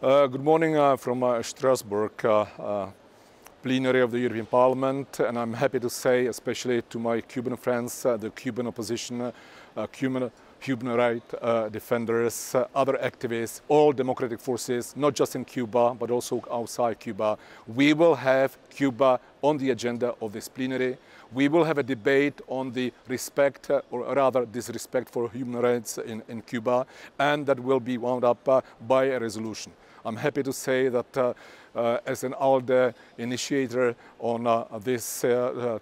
Good morning from Strasbourg, plenary of the European Parliament, and I'm happy to say, especially to my Cuban friends, the Cuban opposition, Cuban rights defenders, other activists, all democratic forces, not just in Cuba, but also outside Cuba. We will have Cuba on the agenda of this plenary. We will have a debate on the respect, or rather disrespect for human rights in Cuba, and that will be wound up by a resolution. I'm happy to say that as an ALDE initiator on this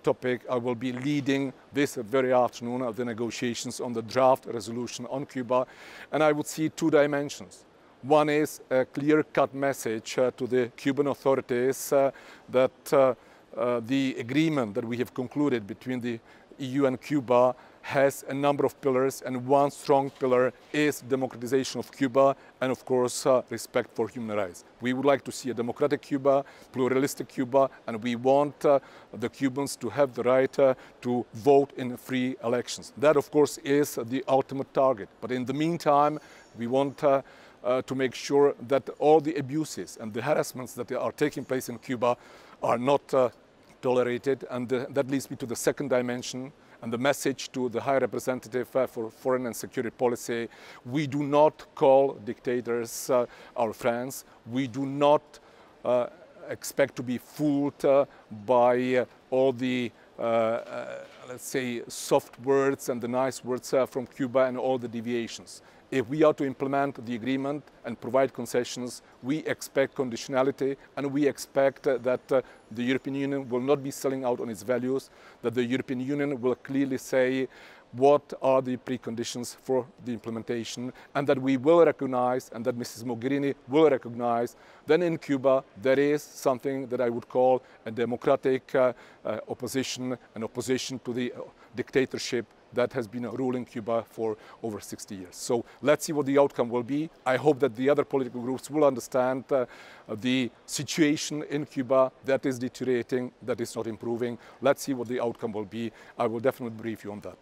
topic, I will be leading this very afternoon the negotiations on the draft resolution on Cuba, and I would see two dimensions. One is a clear-cut message to the Cuban authorities that the agreement that we have concluded between the EU and Cuba has a number of pillars, and one strong pillar is democratization of Cuba and, of course, respect for human rights. We would like to see a democratic Cuba, pluralistic Cuba, and we want the Cubans to have the right to vote in free elections. That, of course, is the ultimate target. But in the meantime, we want to make sure that all the abuses and the harassments that are taking place in Cuba are not tolerated, and that leads me to the second dimension and the message to the High Representative for Foreign and Security Policy. We do not call dictators our friends. We do not expect to be fooled by all the let's say soft words and the nice words from Cuba and all the deviations. If we are to implement the agreement and provide concessions, we expect conditionality, and we expect that the European Union will not be selling out on its values, that the European Union will clearly say what are the preconditions for the implementation, and that we will recognize, and that Mrs. Mogherini will recognize, that in Cuba there is something that I would call a democratic opposition, an opposition to the dictatorship that has been ruling Cuba for over 60 years. So let's see what the outcome will be. I hope that the other political groups will understand the situation in Cuba that is deteriorating, that is not improving. Let's see what the outcome will be. I will definitely brief you on that.